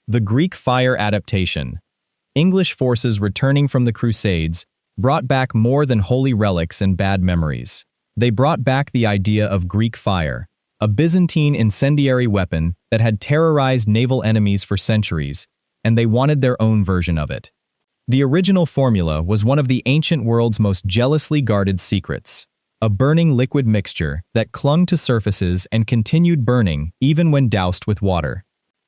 The Greek fire adaptation. English forces returning from the Crusades brought back more than holy relics and bad memories. They brought back the idea of Greek fire, a Byzantine incendiary weapon that had terrorized naval enemies for centuries, and they wanted their own version of it. The original formula was one of the ancient world's most jealously guarded secrets, a burning liquid mixture that clung to surfaces and continued burning even when doused with water.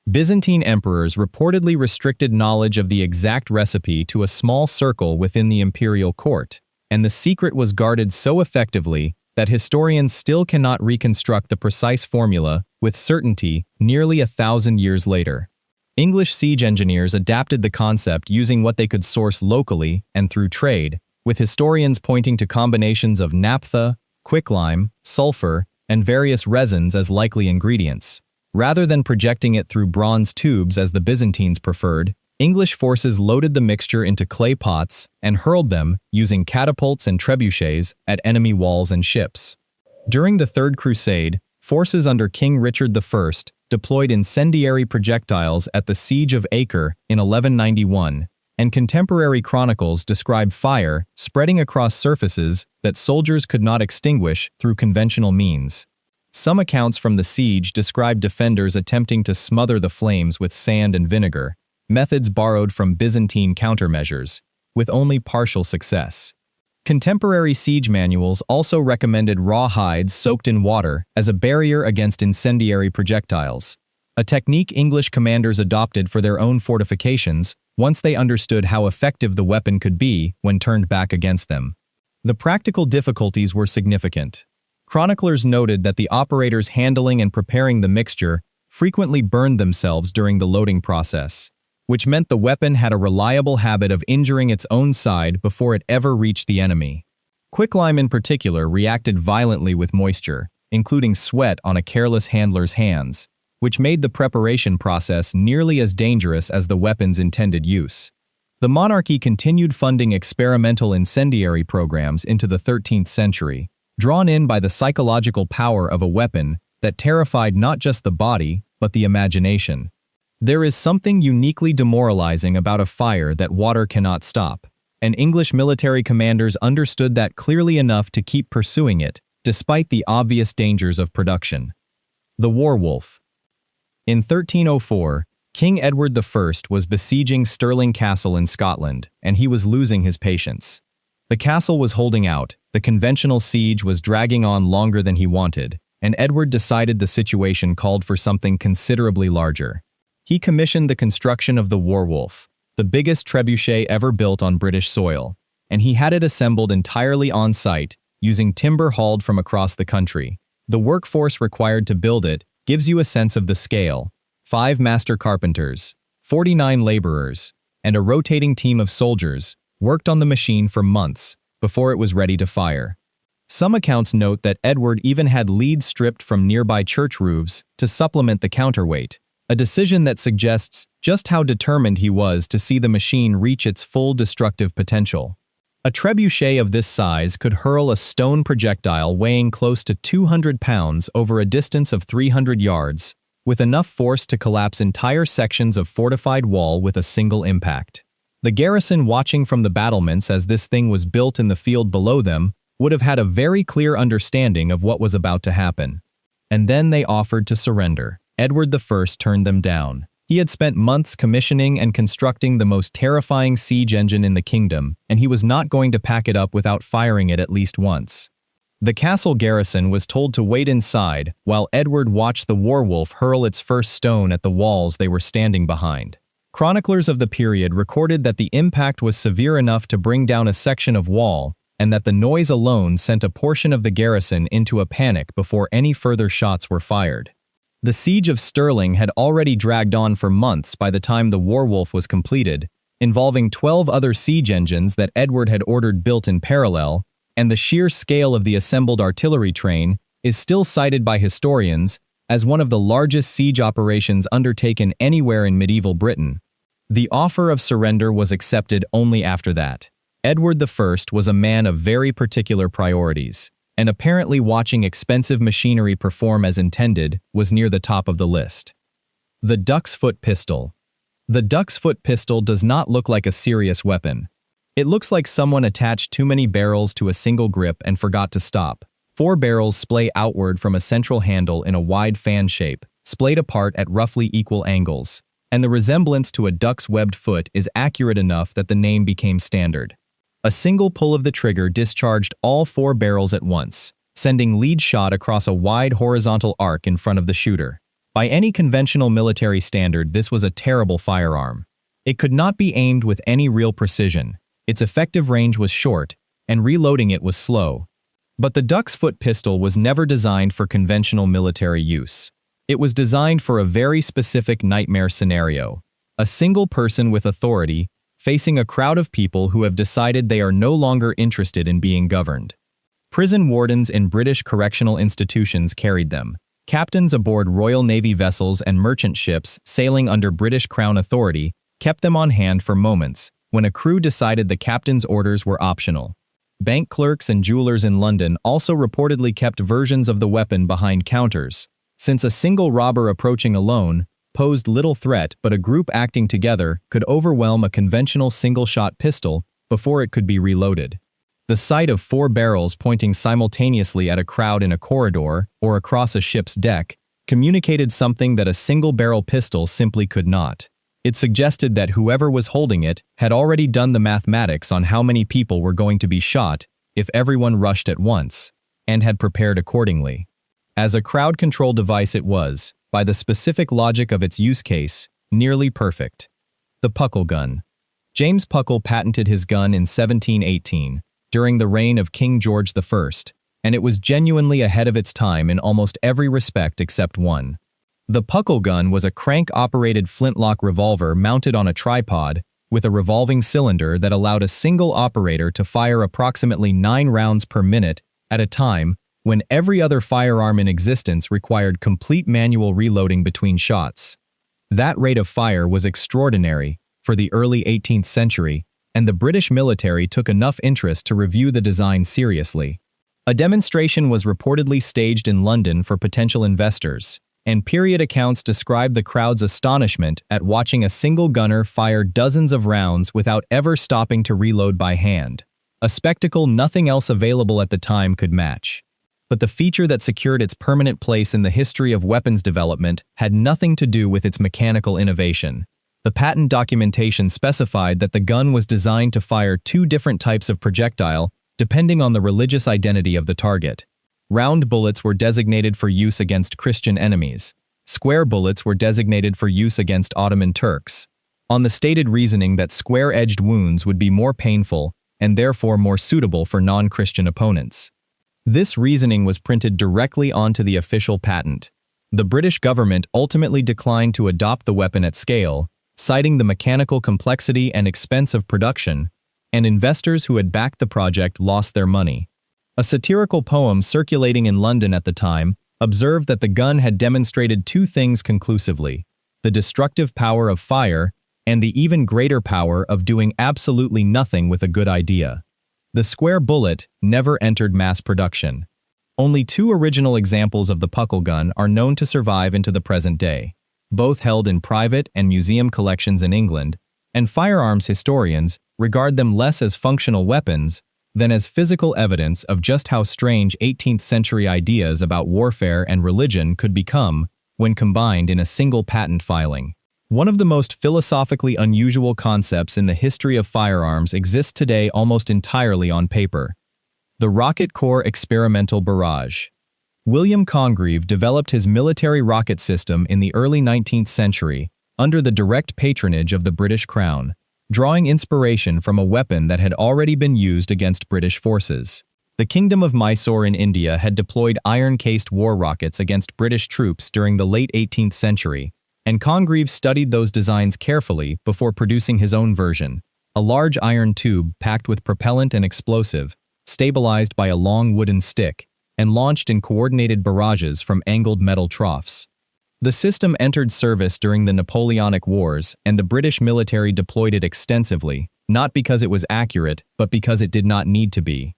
Byzantine emperors reportedly restricted knowledge of the exact recipe to a small circle within the imperial court, and the secret was guarded so effectively that historians still cannot reconstruct the precise formula with certainty nearly 1,000 years later. English siege engineers adapted the concept using what they could source locally and through trade, with historians pointing to combinations of naphtha, quicklime, sulfur, and various resins as likely ingredients. Rather than projecting it through bronze tubes as the Byzantines preferred, English forces loaded the mixture into clay pots and hurled them, using catapults and trebuchets, at enemy walls and ships. During the Third Crusade, forces under King Richard I deployed incendiary projectiles at the Siege of Acre in 1191, and contemporary chronicles describe fire spreading across surfaces that soldiers could not extinguish through conventional means. Some accounts from the siege describe defenders attempting to smother the flames with sand and vinegar, methods borrowed from Byzantine countermeasures, with only partial success. Contemporary siege manuals also recommended raw hides soaked in water as a barrier against incendiary projectiles, a technique English commanders adopted for their own fortifications once they understood how effective the weapon could be when turned back against them. The practical difficulties were significant. Chroniclers noted that the operators handling and preparing the mixture frequently burned themselves during the loading process, which meant the weapon had a reliable habit of injuring its own side before it ever reached the enemy. Quicklime in particular reacted violently with moisture, including sweat on a careless handler's hands, which made the preparation process nearly as dangerous as the weapon's intended use. The monarchy continued funding experimental incendiary programs into the 13th century, drawn in by the psychological power of a weapon that terrified not just the body, but the imagination. There is something uniquely demoralizing about a fire that water cannot stop, and English military commanders understood that clearly enough to keep pursuing it, despite the obvious dangers of production. The Werewolf. In 1304, King Edward I was besieging Stirling Castle in Scotland, and he was losing his patience. The castle was holding out, the conventional siege was dragging on longer than he wanted, and Edward decided the situation called for something considerably larger. He commissioned the construction of the Werewolf, the biggest trebuchet ever built on British soil, and he had it assembled entirely on site, using timber hauled from across the country. The workforce required to build it gives you a sense of the scale: 5 master carpenters, 49 laborers, and a rotating team of soldiers worked on the machine for months before it was ready to fire. Some accounts note that Edward even had leads stripped from nearby church roofs to supplement the counterweight, a decision that suggests just how determined he was to see the machine reach its full destructive potential. A trebuchet of this size could hurl a stone projectile weighing close to 200 pounds over a distance of 300 yards, with enough force to collapse entire sections of fortified wall with a single impact. The garrison watching from the battlements as this thing was built in the field below them would have had a very clear understanding of what was about to happen. And then they offered to surrender. Edward I turned them down. He had spent months commissioning and constructing the most terrifying siege engine in the kingdom, and he was not going to pack it up without firing it at least once. The castle garrison was told to wait inside while Edward watched the Werewolf hurl its first stone at the walls they were standing behind. Chroniclers of the period recorded that the impact was severe enough to bring down a section of wall, and that the noise alone sent a portion of the garrison into a panic before any further shots were fired. The siege of Stirling had already dragged on for months by the time the Werewolf was completed, involving 12 other siege engines that Edward had ordered built in parallel, and the sheer scale of the assembled artillery train is still cited by historians as one of the largest siege operations undertaken anywhere in medieval Britain. The offer of surrender was accepted only after that. Edward I was a man of very particular priorities, and apparently watching expensive machinery perform as intended was near the top of the list. The duck's foot pistol. The duck's foot pistol does not look like a serious weapon. It looks like someone attached too many barrels to a single grip and forgot to stop. 4 barrels splay outward from a central handle in a wide fan shape, splayed apart at roughly equal angles, and the resemblance to a duck's webbed foot is accurate enough that the name became standard. A single pull of the trigger discharged all 4 barrels at once, sending lead shot across a wide horizontal arc in front of the shooter. By any conventional military standard, this was a terrible firearm. It could not be aimed with any real precision, its effective range was short, and reloading it was slow. But the duck's foot pistol was never designed for conventional military use. It was designed for a very specific nightmare scenario. A single person with authority, facing a crowd of people who have decided they are no longer interested in being governed. Prison wardens in British correctional institutions carried them. Captains aboard Royal Navy vessels and merchant ships sailing under British Crown authority kept them on hand for moments, when a crew decided the captain's orders were optional. Bank clerks and jewelers in London also reportedly kept versions of the weapon behind counters, since a single robber approaching alone posed little threat, but a group acting together could overwhelm a conventional single-shot pistol before it could be reloaded. The sight of 4 barrels pointing simultaneously at a crowd in a corridor or across a ship's deck communicated something that a single-barrel pistol simply could not. It suggested that whoever was holding it had already done the mathematics on how many people were going to be shot if everyone rushed at once, and had prepared accordingly. As a crowd control device it was, by the specific logic of its use case, nearly perfect. The Puckle gun. James Puckle patented his gun in 1718, during the reign of King George I, and it was genuinely ahead of its time in almost every respect except one. The Puckle gun was a crank-operated flintlock revolver mounted on a tripod, with a revolving cylinder that allowed a single operator to fire approximately 9 rounds per minute at a time, when every other firearm in existence required complete manual reloading between shots. That rate of fire was extraordinary for the early 18th century, and the British military took enough interest to review the design seriously. A demonstration was reportedly staged in London for potential investors, and period accounts describe the crowd's astonishment at watching a single gunner fire dozens of rounds without ever stopping to reload by hand, a spectacle nothing else available at the time could match. But the feature that secured its permanent place in the history of weapons development had nothing to do with its mechanical innovation. The patent documentation specified that the gun was designed to fire 2 different types of projectile, depending on the religious identity of the target. Round bullets were designated for use against Christian enemies. Square bullets were designated for use against Ottoman Turks, on the stated reasoning that square-edged wounds would be more painful and therefore more suitable for non-Christian opponents. This reasoning was printed directly onto the official patent. The British government ultimately declined to adopt the weapon at scale, citing the mechanical complexity and expense of production, and investors who had backed the project lost their money. A satirical poem circulating in London at the time observed that the gun had demonstrated 2 things conclusively: the destructive power of fire and the even greater power of doing absolutely nothing with a good idea. The square bullet never entered mass production. Only 2 original examples of the Puckle gun are known to survive into the present day, both held in private and museum collections in England, and firearms historians regard them less as functional weapons than as physical evidence of just how strange 18th century ideas about warfare and religion could become when combined in a single patent filing. One of the most philosophically unusual concepts in the history of firearms exists today almost entirely on paper: the rocket core experimental barrage. William Congreve developed his military rocket system in the early 19th century under the direct patronage of the British Crown, drawing inspiration from a weapon that had already been used against British forces. The Kingdom of Mysore in India had deployed iron-cased war rockets against British troops during the late 18th century, and Congreve studied those designs carefully before producing his own version, a large iron tube packed with propellant and explosive, stabilized by a long wooden stick, and launched in coordinated barrages from angled metal troughs. The system entered service during the Napoleonic Wars, and the British military deployed it extensively, not because it was accurate, but because it did not need to be.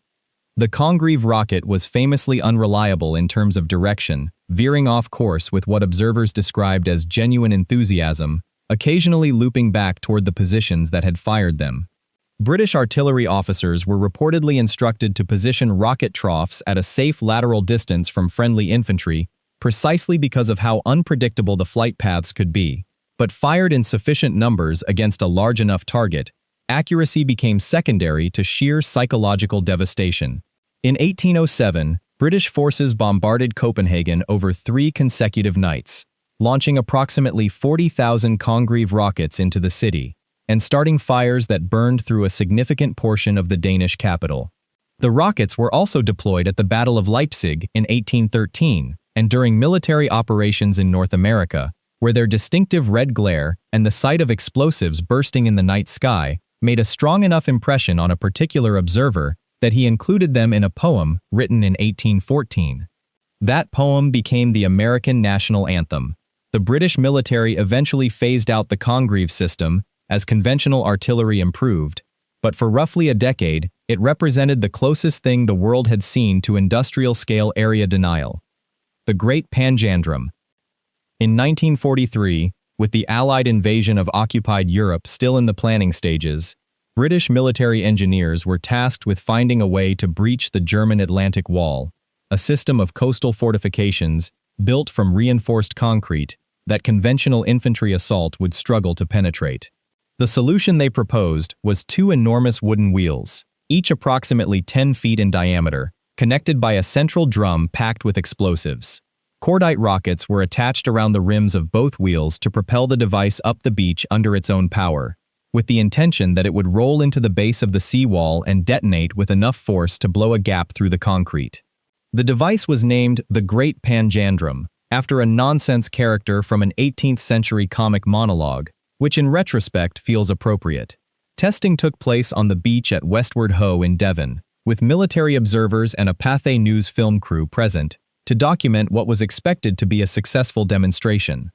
The Congreve rocket was famously unreliable in terms of direction, veering off course with what observers described as genuine enthusiasm, occasionally looping back toward the positions that had fired them. British artillery officers were reportedly instructed to position rocket troughs at a safe lateral distance from friendly infantry, precisely because of how unpredictable the flight paths could be. But fired in sufficient numbers against a large enough target, accuracy became secondary to sheer psychological devastation. In 1807, British forces bombarded Copenhagen over 3 consecutive nights, launching approximately 40,000 Congreve rockets into the city, and starting fires that burned through a significant portion of the Danish capital. The rockets were also deployed at the Battle of Leipzig in 1813 and during military operations in North America, where their distinctive red glare and the sight of explosives bursting in the night sky made a strong enough impression on a particular observer that he included them in a poem written in 1814. That poem became the American national anthem. The British military eventually phased out the Congreve system as conventional artillery improved, but for roughly a decade, it represented the closest thing the world had seen to industrial-scale area denial. The Great Panjandrum. In 1943, with the Allied invasion of occupied Europe still in the planning stages, British military engineers were tasked with finding a way to breach the German Atlantic Wall, a system of coastal fortifications built from reinforced concrete that conventional infantry assault would struggle to penetrate. The solution they proposed was 2 enormous wooden wheels, each approximately 10 feet in diameter, connected by a central drum packed with explosives. Cordite rockets were attached around the rims of both wheels to propel the device up the beach under its own power, with the intention that it would roll into the base of the seawall and detonate with enough force to blow a gap through the concrete. The device was named the Great Panjandrum, after a nonsense character from an 18th-century comic monologue, which in retrospect feels appropriate. Testing took place on the beach at Westward Ho in Devon, with military observers and a Pathé News film crew present to document what was expected to be a successful demonstration.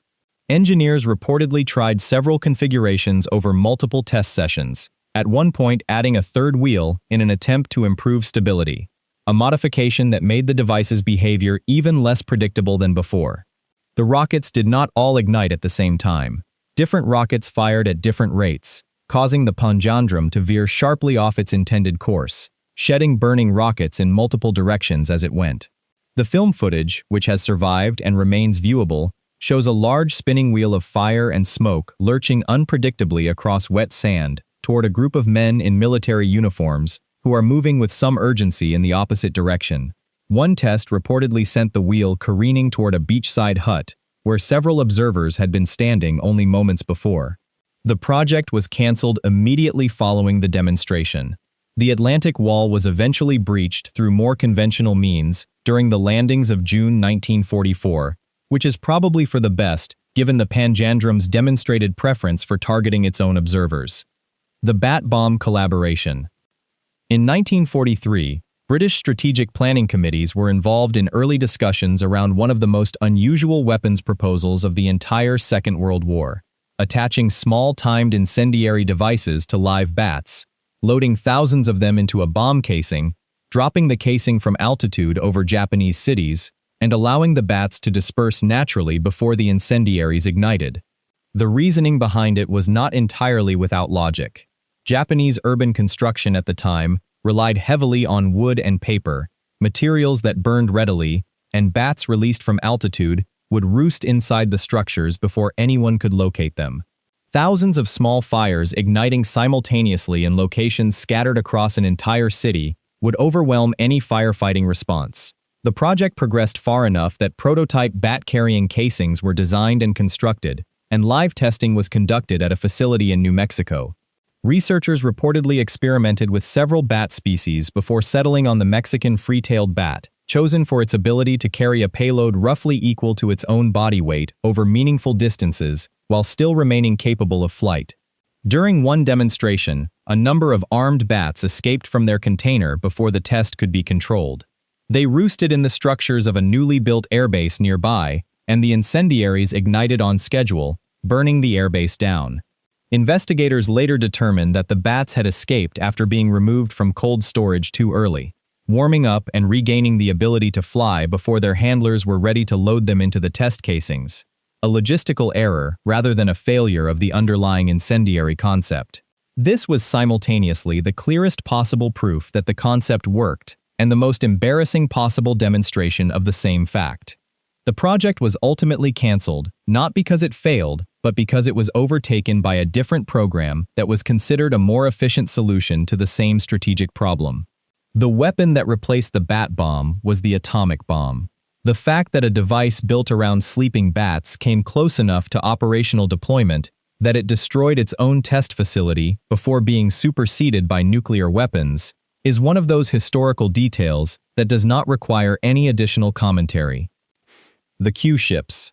Engineers reportedly tried several configurations over multiple test sessions, at one point adding a 3rd wheel in an attempt to improve stability, a modification that made the device's behavior even less predictable than before. The rockets did not all ignite at the same time. Different rockets fired at different rates, causing the Panjandrum to veer sharply off its intended course, shedding burning rockets in multiple directions as it went. The film footage, which has survived and remains viewable, shows a large spinning wheel of fire and smoke lurching unpredictably across wet sand toward a group of men in military uniforms who are moving with some urgency in the opposite direction. One test reportedly sent the wheel careening toward a beachside hut, where several observers had been standing only moments before. The project was cancelled immediately following the demonstration. The Atlantic Wall was eventually breached through more conventional means during the landings of June 1944, which is probably for the best given the Panjandrum's demonstrated preference for targeting its own observers. The Bat Bomb Collaboration. In 1943, British strategic planning committees were involved in early discussions around one of the most unusual weapons proposals of the entire Second World War, attaching small timed incendiary devices to live bats, loading thousands of them into a bomb casing, dropping the casing from altitude over Japanese cities, and allowing the bats to disperse naturally before the incendiaries ignited. The reasoning behind it was not entirely without logic. Japanese urban construction at the time relied heavily on wood and paper, materials that burned readily, and bats released from altitude would roost inside the structures before anyone could locate them. Thousands of small fires igniting simultaneously in locations scattered across an entire city would overwhelm any firefighting response. The project progressed far enough that prototype bat-carrying casings were designed and constructed, and live testing was conducted at a facility in New Mexico. Researchers reportedly experimented with several bat species before settling on the Mexican free-tailed bat, chosen for its ability to carry a payload roughly equal to its own body weight over meaningful distances while still remaining capable of flight. During one demonstration, a number of armed bats escaped from their container before the test could be controlled. They roosted in the structures of a newly built airbase nearby, and the incendiaries ignited on schedule, burning the airbase down. Investigators later determined that the bats had escaped after being removed from cold storage too early, warming up and regaining the ability to fly before their handlers were ready to load them into the test casings. a logistical error rather than a failure of the underlying incendiary concept. This was simultaneously the clearest possible proof that the concept worked and the most embarrassing possible demonstration of the same fact. The project was ultimately cancelled, not because it failed, but because it was overtaken by a different program that was considered a more efficient solution to the same strategic problem. The weapon that replaced the bat bomb was the atomic bomb. The fact that a device built around sleeping bats came close enough to operational deployment that it destroyed its own test facility before being superseded by nuclear weapons is one of those historical details that does not require any additional commentary. The Q-ships.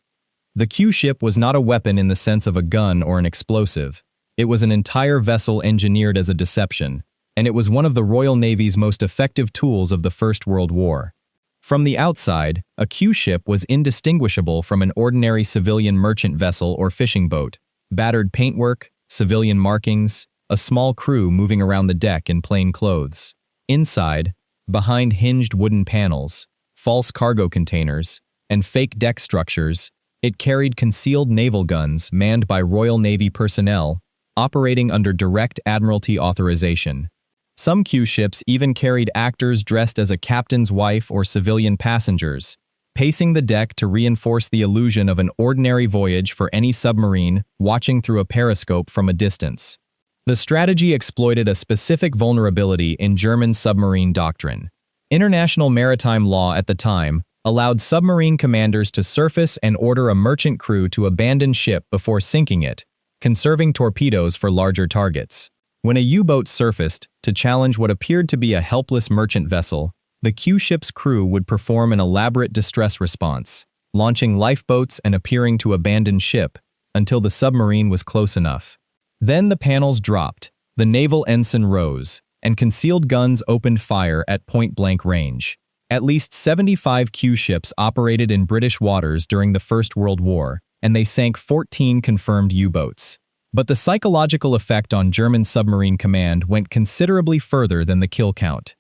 The Q-ship was not a weapon in the sense of a gun or an explosive. It was an entire vessel engineered as a deception, and it was one of the Royal Navy's most effective tools of the First World War. From the outside, a Q-ship was indistinguishable from an ordinary civilian merchant vessel or fishing boat. Battered paintwork, civilian markings, a small crew moving around the deck in plain clothes. Inside, behind hinged wooden panels, false cargo containers, and fake deck structures, it carried concealed naval guns manned by Royal Navy personnel, operating under direct Admiralty authorization. Some Q-ships even carried actors dressed as a captain's wife or civilian passengers, pacing the deck to reinforce the illusion of an ordinary voyage for any submarine watching through a periscope from a distance. The strategy exploited a specific vulnerability in German submarine doctrine. International maritime law at the time allowed submarine commanders to surface and order a merchant crew to abandon ship before sinking it, conserving torpedoes for larger targets. When a U-boat surfaced to challenge what appeared to be a helpless merchant vessel, the Q-ship's crew would perform an elaborate distress response, launching lifeboats and appearing to abandon ship until the submarine was close enough. Then the panels dropped, the naval ensign rose, and concealed guns opened fire at point-blank range. At least 75 Q-ships operated in British waters during the First World War, and they sank 14 confirmed U-boats. But the psychological effect on German submarine command went considerably further than the kill count.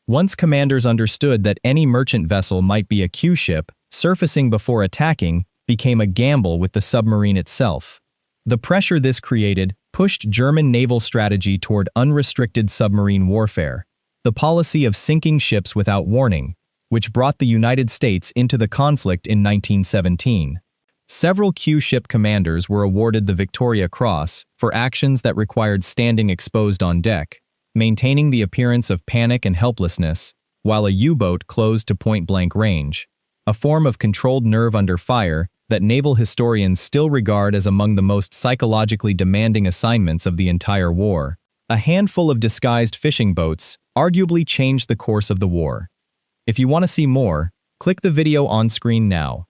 Once commanders understood that any merchant vessel might be a Q-ship, surfacing before attacking became a gamble with the submarine itself. The pressure this created pushed German naval strategy toward unrestricted submarine warfare, the policy of sinking ships without warning, which brought the United States into the conflict in 1917. Several Q-ship commanders were awarded the Victoria Cross for actions that required standing exposed on deck, maintaining the appearance of panic and helplessness, while a U-boat closed to point-blank range, a form of controlled nerve under fire that naval historians still regard as among the most psychologically demanding assignments of the entire war. A handful of disguised fishing boats arguably changed the course of the war. If you want to see more, click the video on screen now.